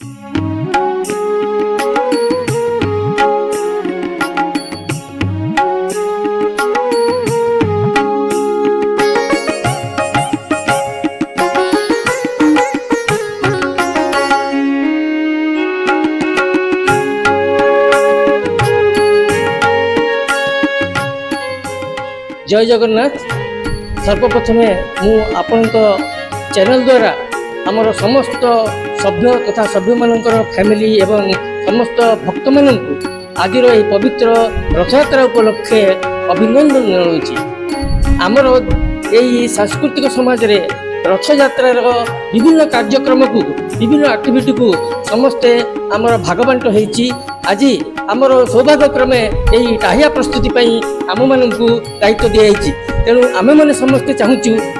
जय जगन्नाथ। सर्वप्रथमे मु आपण चैनल द्वारा आमर समस्त सभ्य तथा सभ्य मानकर फैमिली एवं समस्त भक्त मानू आज पवित्र रथयात्रा उपलक्षे अभिनंदन जनाऊँगी। आमर यही सांस्कृतिक समाज रे रथयात्रार विभिन्न कार्यक्रम को विभिन्न एक्टिविटी को समस्ते आमर भागबांट होती। आज आमर सौभाग्यक्रमे यही टाहिया प्रस्तुति आम मानू दायित्व दिखाई। तेणु आम मैंने समस्ते चाहूँ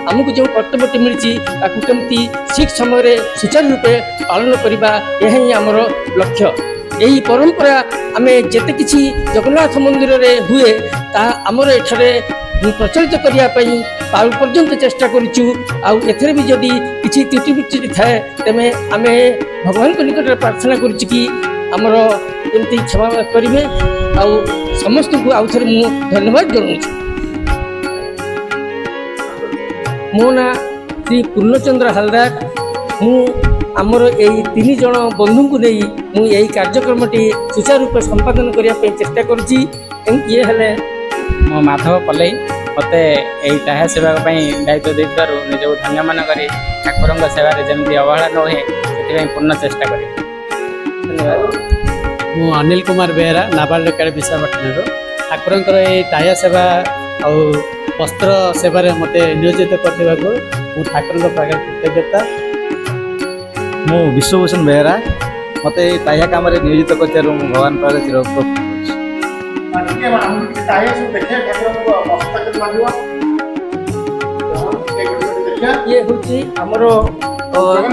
आमको जो कर्तव्य मिली कमी ठीक समय सुचारू रूपे पालन करवा यह ही आमर लक्ष्य। यही परंपरा आम जिते कि जगन्नाथ मंदिर रे हुए ता आमर एठारे प्रचलित करने पर्यंत चेष्टा करूँ। भी जदि किसी त्रुटि बिच्युति थाए तेमे आम भगवान को निकट प्रार्थना करुँ कि आमर एमती क्षमा करेंगे। समस्त को आउ थे मु धन्यवाद जनाऊँ। मो ना श्री पूर्णचंद्र हालदार। मु आमर यही 3 जन बंधु को नहीं मु यही कार्यक्रमटी सुचारू रूप संपादन करने चेष्टा करुँची। ये हेले मो माधव पलई मते यही टाहिया सेवा दायित्व देवर निजक धन्य मन करी ठाकुर सेवार जमी अवहेला न हुए से पूर्ण चेष्टा करी। धन्यवाद। मु अनिल कुमार बेहरा नाबार्ड एकाडेमी विशाखापट्टनम ठाकुर टाहिया सेवा और वस्त्र सेवार मत नियोजित करने को ठाकुर पाखे कृतज्ञता। मु विश्वभूषण बेहरा मत टाहिया काम नियोजित कर भगवान पाखे चिरोपकृत। ये हूँ आमर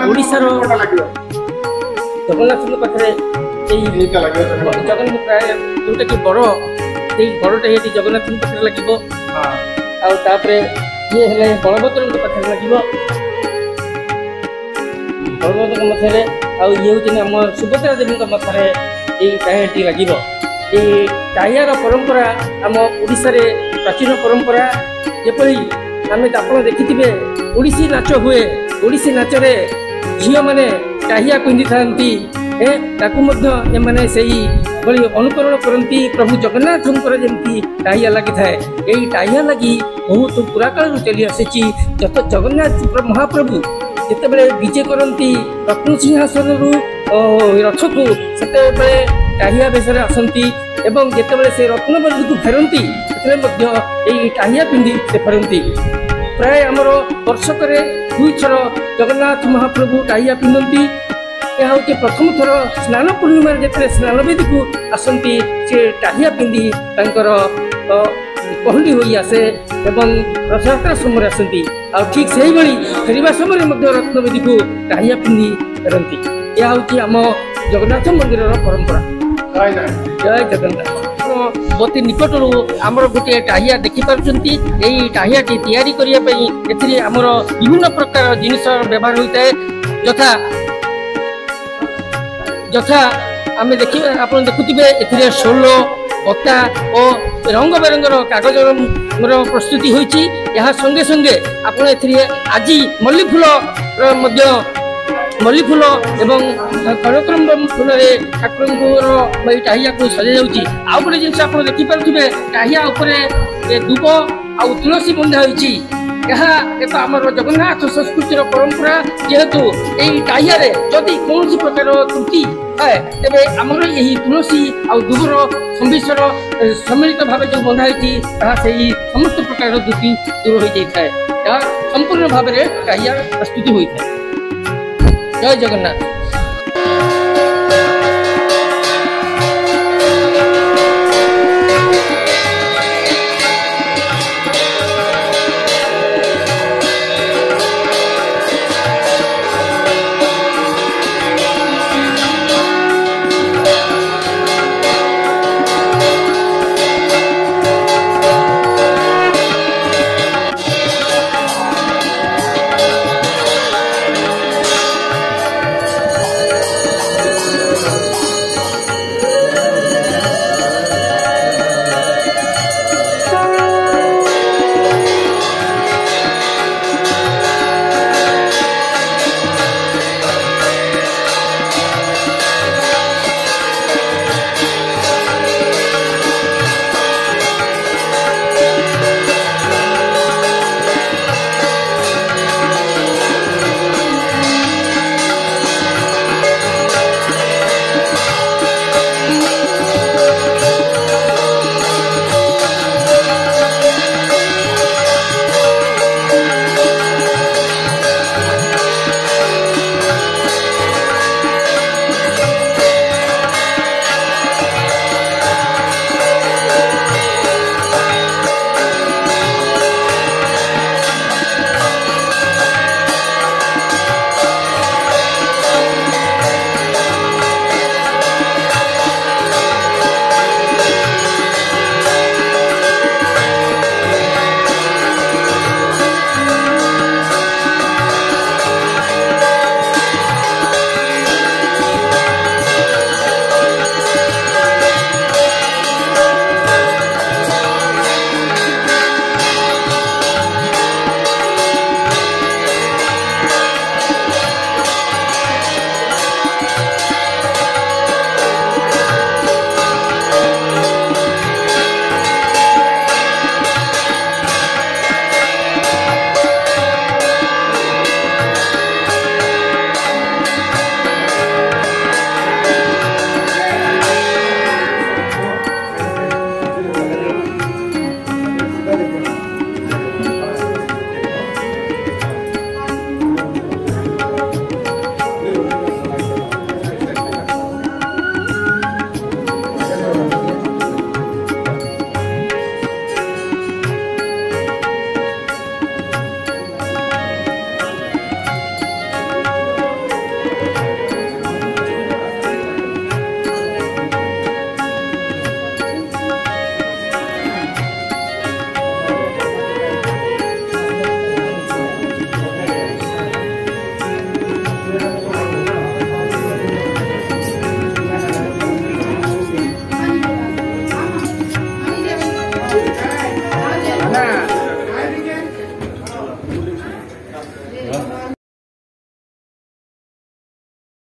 ओडिशार जगन्नाथ पाखे जगन्नाथ प्राय जोटा कि बड़टा ये जगन्नाथ पाखे लगे आउे ये है बलभद्र पाखे लगे बलभद्र मध्य ये हूँ आम सुभद्रा देवी मध्य ये टाहियाटी लगे। ये टाहियार परंपरा आम ओडिशा रे प्राचीन परंपरा। जेपरी आम आप देखिथे ओडिसी नाच हुए ओडिसी नाच रे झील मैंने टाहिया पिंधि था मैंने से अनुकरण करती प्रभु जगन्नाथ जमी टाहिया लगी थाए। यही टाहिया लगी बहुत पुराकाल चली आसी। जगन्नाथ महाप्रभु जिते विजय करती रत्न सिंहासन रथ को से टाहिया बेश आसती एवं जिते से रत्नबली को फेरती से टाहिया पिंधि से फेरती। प्राय आमर वर्षक 2 थर जगन्नाथ महाप्रभु टाहिया पिंधती। यह हूँ प्रथम थर स्नान पूर्णिमा जिते स्नान वेदी को आसती से टाहिया पिंधि पहुँडी हो आसे एवं रथयात्रा समय आसती। ठीक से भाई फेरवा समय रत्नवेदी को टाहिया पिंधि फेरती। यह हूँ आम जगन्नाथ मंदिर परंपरा। जय जगन्नाथ। अति निकटू आमर गोटे टाहिया देखिपार्टी। यही टाहियाटी तैयारी करने आमर विभिन्न प्रकार जिनिस व्यवहार होता है। यथा यथा आम देखिए आप देखुवे ए सोलो बता और रंग बेरंगर कागज प्रस्तुति होती। संगे संगे आप आज मल्ली फूल एवं कनकरंब फूल ठाकुर टाहिया को सजा जाऊँगी। आउ गोटे जिन आप देखिपे टाहिया दूब आ तुलसी बंधा होती। यह एक आमर जगन्नाथ संस्कृतिर परंपरा। जेहेतु यही टाहिया जदि कौन प्रकार त्रुटि है तेरे आमर यही तुलसी आ दूबर संमिश्र सम्मिलित भाव जो बंधा होती समस्त प्रकार त्रुटि दूर हो जाए। संपूर्ण भाव में टाहिया प्रस्तुति होता है। जय जगन्नाथ।